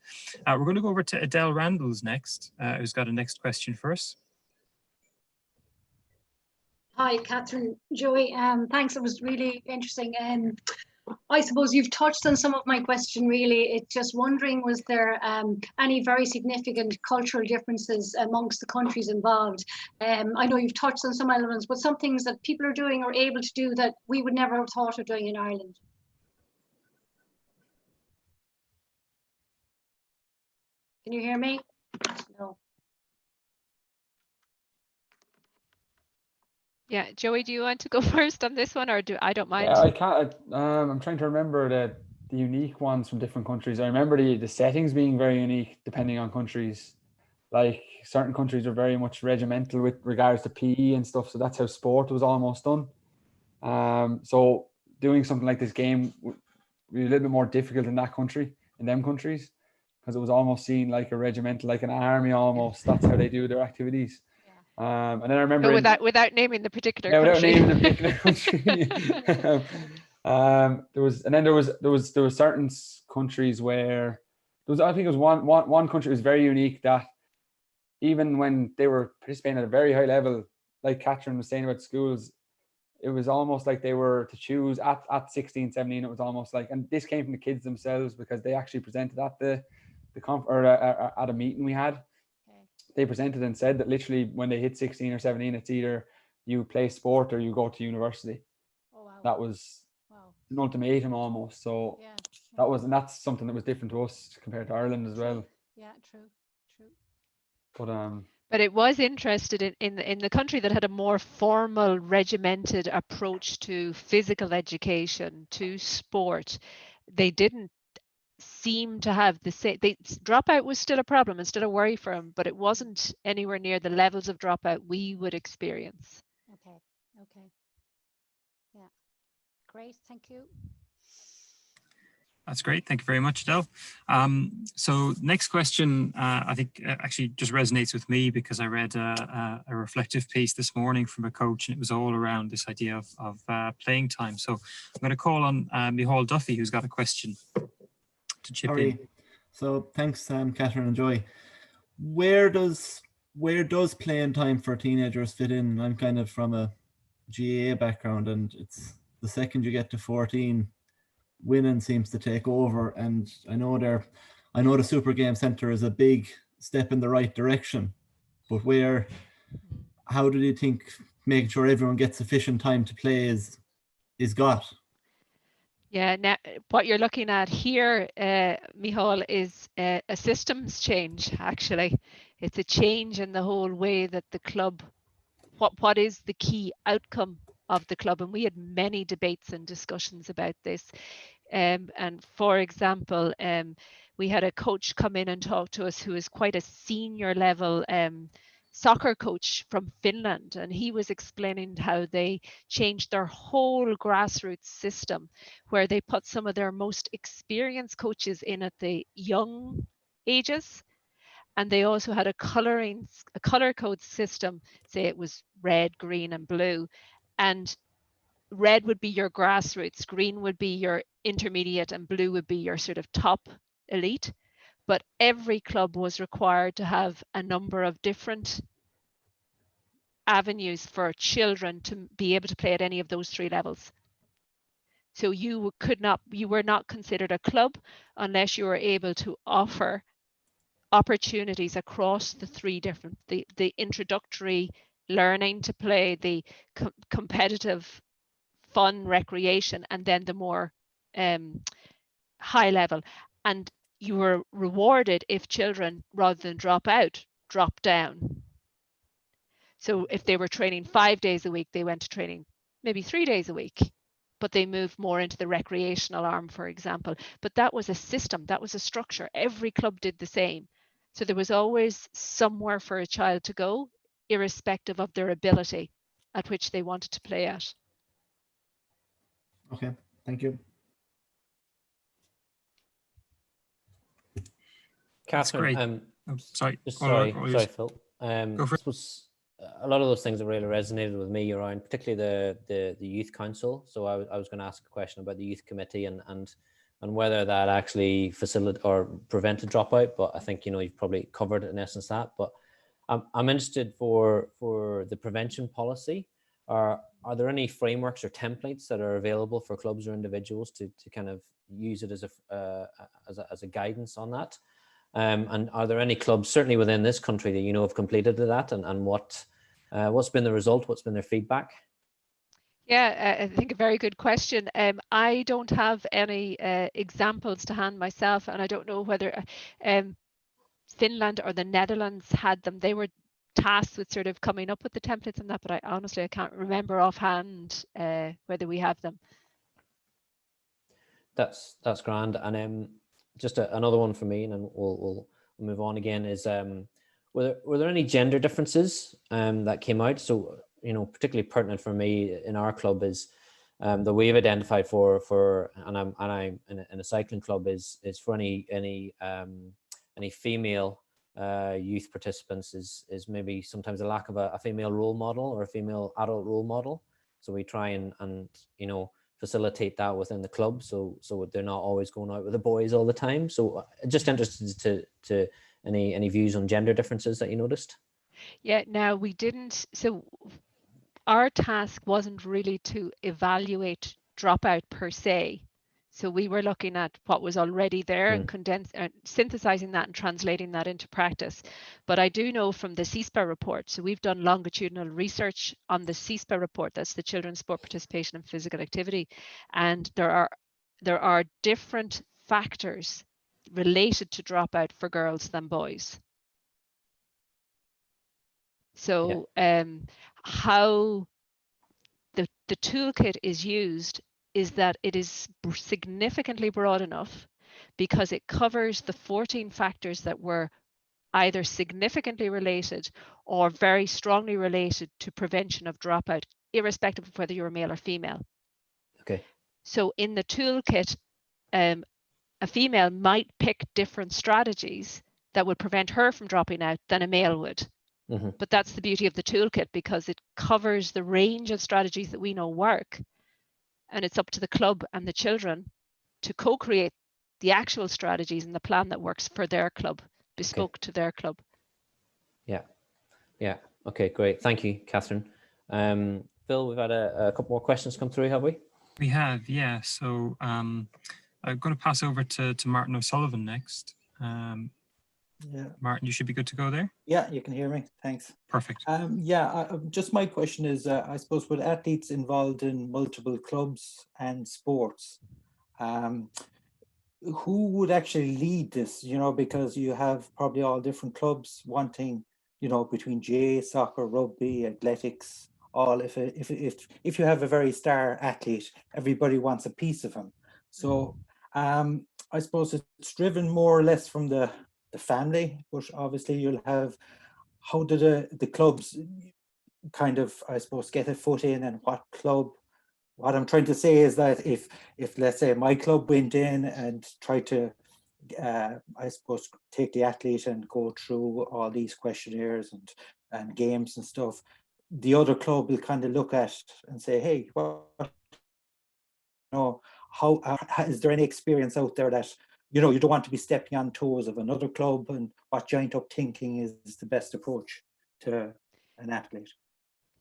We're going to go over to Adele Randalls next, who's got a next question for us. Hi, Catherine, Joey. Thanks. It was really interesting. I suppose you've touched on some of my question, really. It's just wondering, was there any very significant cultural differences amongst the countries involved? I know you've touched on some elements, but some things that people are doing or able to do that we would never have thought of doing in Ireland. Can you hear me? No. Yeah, Joey, do you want to go first on this one, or I don't mind? Yeah, I can't. I'm trying to remember the unique ones from different countries. I remember the settings being very unique depending on countries. Like certain countries are very much regimental with regards to PE and stuff, so that's how sport was almost done. So doing something like this game would be a little bit more difficult in that country, in them countries, because it was almost seen like a regimental, like an army almost. That's how they do their activities. And then I remember without naming the particular without country. naming the particular country. There was certain countries where I think it was one country was very unique, that even when they were participating at a very high level, like Catherine was saying about schools, it was almost like they were to choose at 16, 17. It was almost like, and this came from the kids themselves, because they actually presented at at a meeting we had. They presented and said that literally when they hit 16 or 17, it's either you play sport or you go to university. Oh, wow. That was an ultimatum almost. So and that's something that was different to us compared to Ireland as well. Yeah, true. But it was interested in the country that had a more formal, regimented approach to physical education, to sport. They didn't seem to have the same. Dropout was still a problem and still a worry for them, but it wasn't anywhere near the levels of dropout we would experience. Okay. Yeah, great. Thank you. That's great. Thank you very much, Adele. So next question, I think actually just resonates with me, because I read a reflective piece this morning from a coach, and it was all around this idea of playing time. So I'm going to call on Micheál Duffy, who's got a question to chip in. So thanks, Catherine and Joy. Where does playing time for teenagers fit in? I'm kind of from a GAA background, and it's the second you get to 14, winning seems to take over. And I know the Super Game Centre is a big step in the right direction, but how do you think making sure everyone gets sufficient time to play is got? Yeah, now what you're looking at here, Micheál, is a systems change, actually. It's a change in the whole way that the club, what is the key outcome of the club? And we had many debates and discussions about this. And for example, we had a coach come in and talk to us who is quite a senior level soccer coach from Finland, and he was explaining how they changed their whole grassroots system, where they put some of their most experienced coaches in at the young ages, and they also had a color code system. Say it was red, green, and blue, and red would be your grassroots, green would be your intermediate, and blue would be your sort of top elite. But every club was required to have a number of different avenues for children to be able to play at any of those three levels. So you were not considered a club unless you were able to offer opportunities across the three different, the introductory learning to play, the competitive fun recreation, and then the more high level. And you were rewarded if children, rather than drop out, drop down. So if they were training 5 days a week, they went to training maybe 3 days a week, but they moved more into the recreational arm, for example. But that was a system, that was a structure. Every club did the same. So there was always somewhere for a child to go, irrespective of their ability at which they wanted to play at. Okay, thank you. Catherine, sorry, sorry, Phil. Go for it. A lot of those things that really resonated with me around, particularly the youth council. So I was going to ask a question about the youth committee and whether that actually facilitated or prevented dropout. But I think you've probably covered in essence that. But I'm interested for the prevention policy. Are there any frameworks or templates that are available for clubs or individuals to kind of use it as a guidance on that? And are there any clubs, certainly within this country, that have completed that, and what's been the result? What's been their feedback? Yeah, I think a very good question. I don't have any examples to hand myself, and I don't know whether Finland or the Netherlands had them. They were tasked with sort of coming up with the templates and that, but I can't remember offhand whether we have them. That's grand. And just another one for me, and then we'll move on again, is were there any gender differences that came out? So particularly pertinent for me in our club is that we've identified for and I'm in a cycling club is for any female youth participants is maybe sometimes a lack of a female role model or a female adult role model. So we try and you know, facilitate that within the club, so they're not always going out with the boys all the time. So just interested to any views on gender differences that you noticed. Yeah, now we didn't, so our task wasn't really to evaluate dropout per se. So we were looking at what was already there and synthesizing that and translating that into practice. But I do know from the CSPA report, so we've done longitudinal research on the CSPA report, that's the Children's Sport Participation and Physical Activity, and there are different factors related to dropout for girls than boys. So how the toolkit is used is that it is significantly broad enough because it covers the 14 factors that were either significantly related or very strongly related to prevention of dropout, irrespective of whether you're male or female. Okay. So in the toolkit, a female might pick different strategies that would prevent her from dropping out than a male would. But that's the beauty of the toolkit, because it covers the range of strategies that we know work, and it's up to the club and the children to co-create the actual strategies and the plan that works for their club, bespoke to their club. Yeah. Okay, great. Thank you, Catherine. Phil, we've had a couple more questions come through, have we? We have, yeah. So I'm going to pass over to Martin O'Sullivan next. Yeah, Martin, you should be good to go there. Yeah, you can hear me. Thanks. Perfect. Just my question is, I suppose, with athletes involved in multiple clubs and sports, who would actually lead this? You know, because you have probably all different clubs wanting, you know, between GA, soccer, rugby, athletics, all. If you have a very star athlete, everybody wants a piece of him. So I suppose it's driven more or less from the family, but obviously you'll have, how do the clubs kind of, I suppose, get a foot in, and what club? What I'm trying to say is that if let's say my club went in and tried to, I suppose, take the athlete and go through all these questionnaires and games and stuff, the other club will kind of look at and say, hey, how is there any experience out there that, you know, you don't want to be stepping on toes of another club, and what giant up thinking is the best approach to an athlete?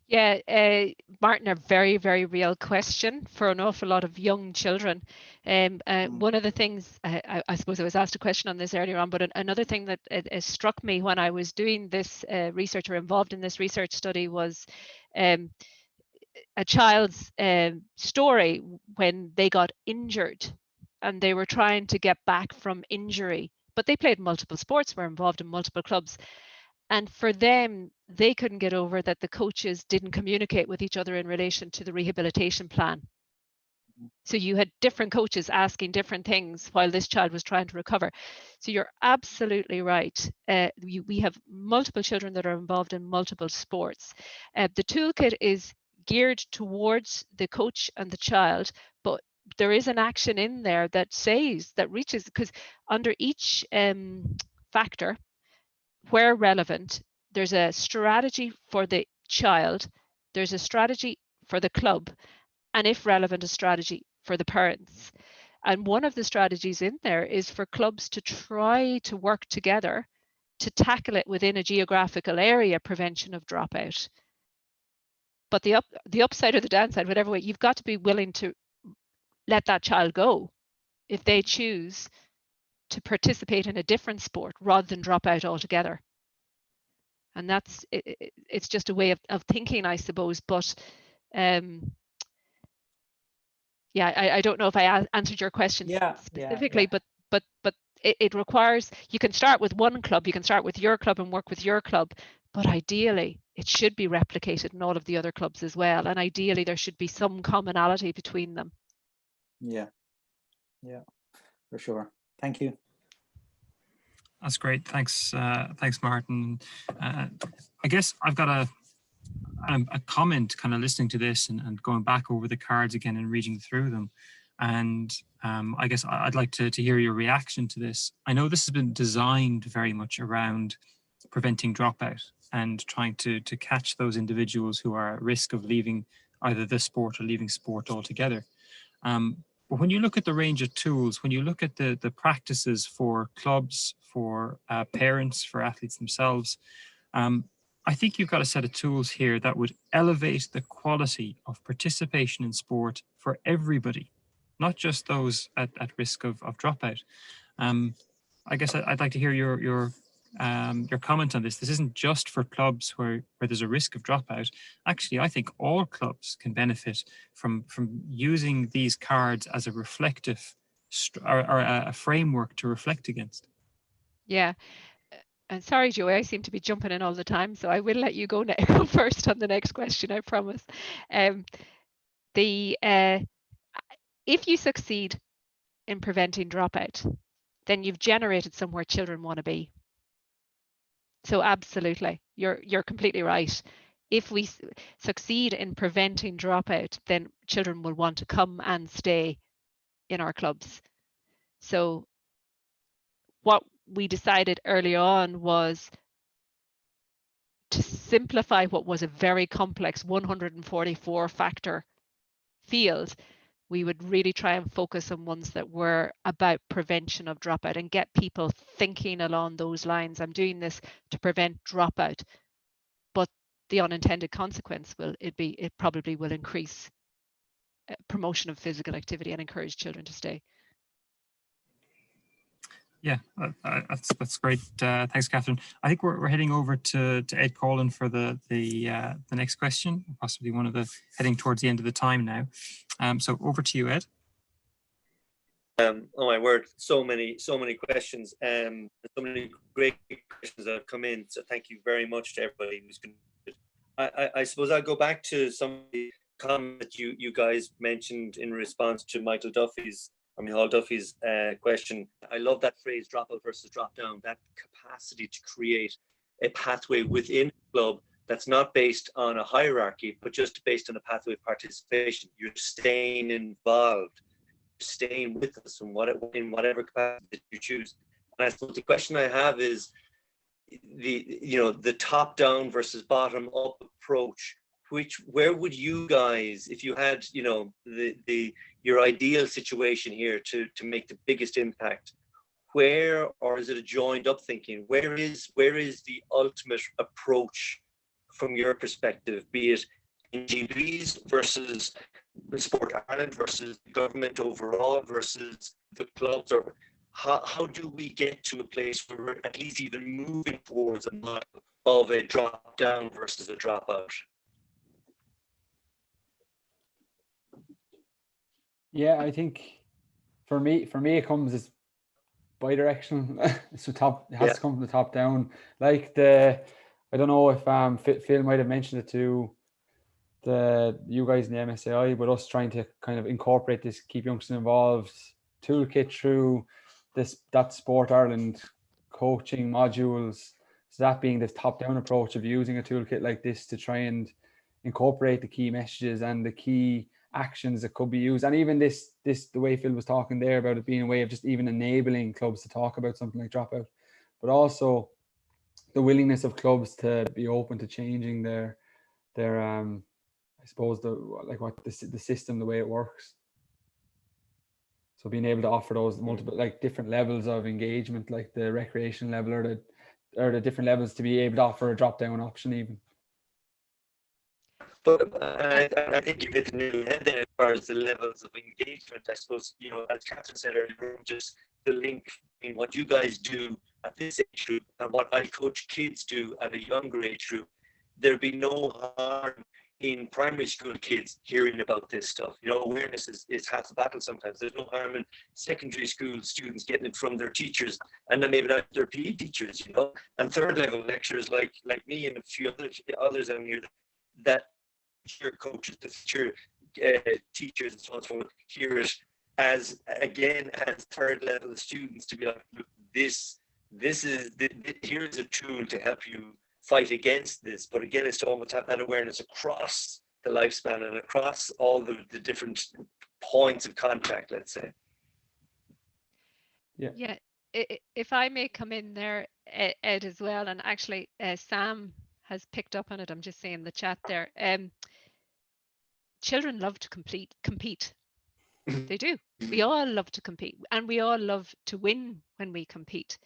Yeah, Martin, a very, very real question for an awful lot of young children. One of the things, I suppose I was asked a question on this earlier on, but another thing that struck me when I was doing this research, or involved in this research study, was a child's story when they got injured and they were trying to get back from injury, but they played multiple sports, were involved in multiple clubs. And for them, they couldn't get over that the coaches didn't communicate with each other in relation to the rehabilitation plan. So you had different coaches asking different things while this child was trying to recover. So you're absolutely right. We have multiple children that are involved in multiple sports. The toolkit is geared towards the coach and the child, but there is an action in there that says, that reaches, because under each factor, where relevant, there's a strategy for the child, there's a strategy for the club, and if relevant, a strategy for the parents. And one of the strategies in there is for clubs to try to work together to tackle it within a geographical area, prevention of dropout. But the upside or the downside, whatever way, you've got to be willing to let that child go if they choose to participate in a different sport rather than drop out altogether. And that's it's just a way of thinking, I suppose. But yeah, I don't know if I answered your question specifically, but it requires, you can start with one club, you can start with your club and work with your club, but ideally it should be replicated in all of the other clubs as well, and ideally there should be some commonality between them. Yeah, for sure. Thank you. That's great. Thanks, Martin. I guess I've got a comment kind of listening to this and going back over the cards again and reading through them. And I guess I'd like to hear your reaction to this. I know this has been designed very much around preventing dropout and trying to catch those individuals who are at risk of leaving either the sport or leaving sport altogether. But when you look at the range of tools, when you look at the practices for clubs, for parents, for athletes themselves, I think you've got a set of tools here that would elevate the quality of participation in sport for everybody, not just those at risk of dropout. I guess I'd like to hear your comment on this. This isn't just for clubs where there's a risk of dropout. Actually, I think all clubs can benefit from using these cards as a reflective or a framework to reflect against. Yeah. And sorry, Joey, I seem to be jumping in all the time, so I will let you go first on the next question, I promise. If you succeed in preventing dropout, then you've generated somewhere children want to be. So absolutely, you're completely right. If we succeed in preventing dropout, then children will want to come and stay in our clubs. So what we decided early on was to simplify what was a very complex 144 factor field. We would really try and focus on ones that were about prevention of dropout and get people thinking along those lines. I'm doing this to prevent dropout, but the unintended consequence it probably will increase promotion of physical activity and encourage children to stay. Yeah, that's great. Thanks, Catherine. I think we're heading over to Ed Collin for the next question, possibly one of the heading towards the end of the time now. So over to you, Ed. Oh my word, so many questions, so many great questions that have come in. So thank you very much to everybody who's been. I suppose I'll go back to some of the comments that you guys mentioned in response to Hall Duffy's question. I love that phrase, dropout versus drop down, that capacity to create a pathway within a club that's not based on a hierarchy, but just based on a pathway of participation. You're staying involved, staying with us in whatever capacity that you choose. And I suppose the question I have is the top down versus bottom up approach. Where would you guys, if you had your ideal situation here to make the biggest impact, or is it a joined up thinking? Where is the ultimate approach from your perspective, be it NGBs versus Sport Ireland versus government overall versus the clubs, or how do we get to a place where we're at least even moving towards a model of a drop down versus a dropout? Yeah, I think for me it comes as bi-directional. So it has to come from the top down. Like I don't know if Phil might have mentioned it to you guys in the MSAI, but us trying to kind of incorporate this Keep Youngsters Involved toolkit through that Sport Ireland coaching modules. So that being this top down approach of using a toolkit like this to try and incorporate the key messages and the key actions that could be used, and even the way Phil was talking there about it being a way of just even enabling clubs to talk about something like dropout, but also the willingness of clubs to be open to changing their I suppose the system, the way it works. So being able to offer those multiple different levels of engagement, like the recreation level or the different levels, to be able to offer a drop down option even. But I think you hit the nail on the head there as far as the levels of engagement. I suppose, as Catherine said earlier, just the link between what you guys do at this age group and what I coach kids do at a younger age group. There'd be no harm in primary school kids hearing about this stuff. Awareness is half the battle sometimes. There's no harm in secondary school students getting it from their teachers, and then maybe not their PE teachers, and third level lecturers like me and a few others out here that future coaches, the future teachers and so on and so forth, hear it as third level students, to be like, look, here's a tool to help you fight against this, but again, it's to almost have that awareness across the lifespan and across all the different points of contact, let's say. Yeah, if I may come in there, Ed, as well, and actually Sam has picked up on it. I'm just saying in the chat there. Children love to compete. They do. We all love to compete, and we all love to win when we compete.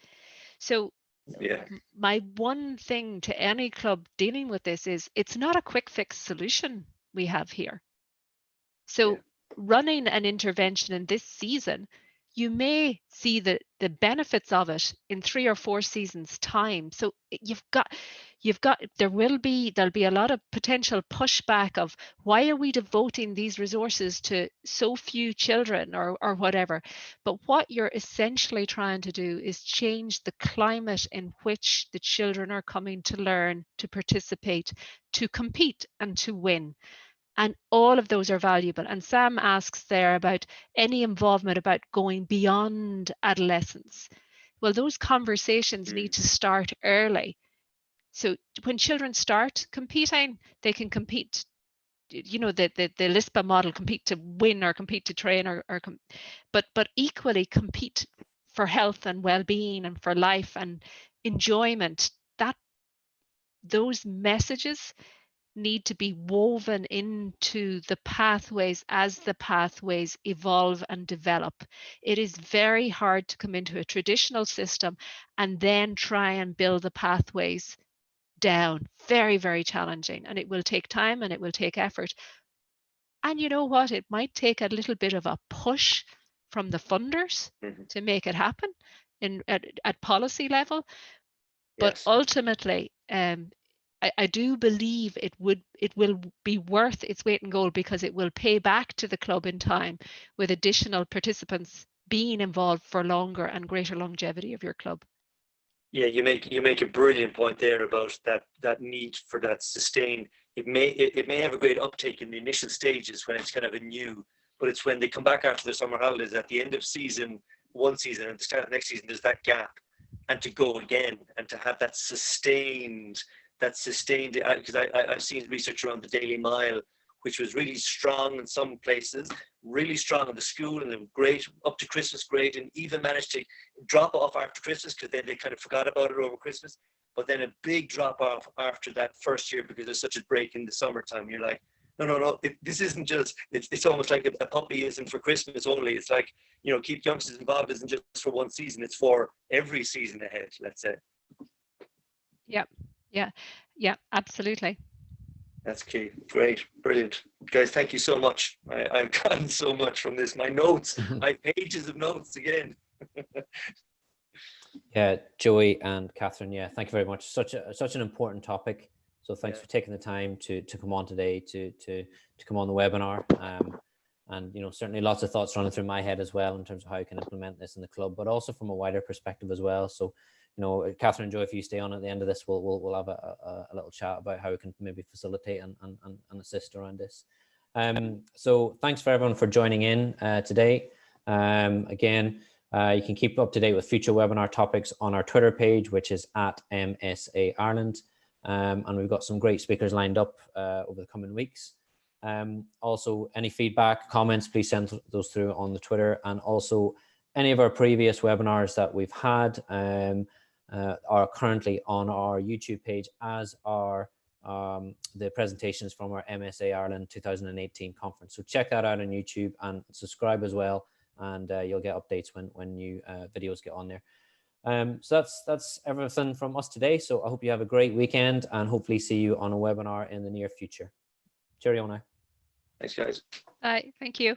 So yeah, my one thing to any club dealing with this is it's not a quick fix solution we have here. So running an intervention in this season, you may see the benefits of it in 3 or 4 seasons time. So there'll be a lot of potential pushback of why are we devoting these resources to so few children or whatever. But what you're essentially trying to do is change the climate in which the children are coming to learn, to participate, to compete and to win. And all of those are valuable. And Sam asks there about any involvement about going beyond adolescence. Well, those conversations need to start early. So when children start competing, they can compete, you know, the LISPA model, compete to win or compete to train but equally compete for health and well-being and for life and enjoyment. Those messages need to be woven into the pathways as the pathways evolve and develop. It is very hard to come into a traditional system and then try and build the pathways down. Very, very challenging, and it will take time and it will take effort. And you know what? It might take a little bit of a push from the funders to make it happen at policy level. But ultimately, I do believe it will be worth its weight in gold, because it will pay back to the club in time with additional participants being involved for longer and greater longevity of your club. Yeah, you make a brilliant point there about that need for that sustain. It may have a great uptake in the initial stages when it's kind of a new, but it's when they come back after the summer holidays at the end of one season and the start of the next season, there's that gap, and to go again and to have that sustained, because I've seen research around the Daily Mile, which was really strong in some places, really strong in the school, and then great up to Christmas, great, and even managed to drop off after Christmas, because then they kind of forgot about it over Christmas. But then a big drop off after that first year, because there's such a break in the summertime. You're like, no, this isn't just, it's almost like a puppy isn't for Christmas only. It's like, you know, keep youngsters involved isn't just for one season, it's for every season ahead, let's say. Yeah, absolutely. That's key. Great, brilliant. Guys, thank you so much. I've gotten so much from this. My notes, I have pages of notes again. Yeah, Joey and Catherine, yeah, thank you very much. Such an important topic. So thanks for taking the time to come on today, to come on the webinar. And, you know, certainly lots of thoughts running through my head as well in terms of how you can implement this in the club, but also from a wider perspective as well. So, you know, Catherine and Joey, if you stay on at the end of this, we'll have a little chat about how we can maybe facilitate and assist around this. So thanks for everyone for joining in today. Again, you can keep up to date with future webinar topics on our Twitter page, which is at MSA Ireland. And we've got some great speakers lined up over the coming weeks. Also, any feedback, comments, please send those through on the Twitter. And also, any of our previous webinars that we've had are currently on our YouTube page, as are the presentations from our MSA Ireland 2018 conference. So check that out on YouTube and subscribe as well, and you'll get updates when new videos get on there. So that's everything from us today. So I hope you have a great weekend, and hopefully see you on a webinar in the near future. Cheerio now. Thanks, guys. Bye. Thank you.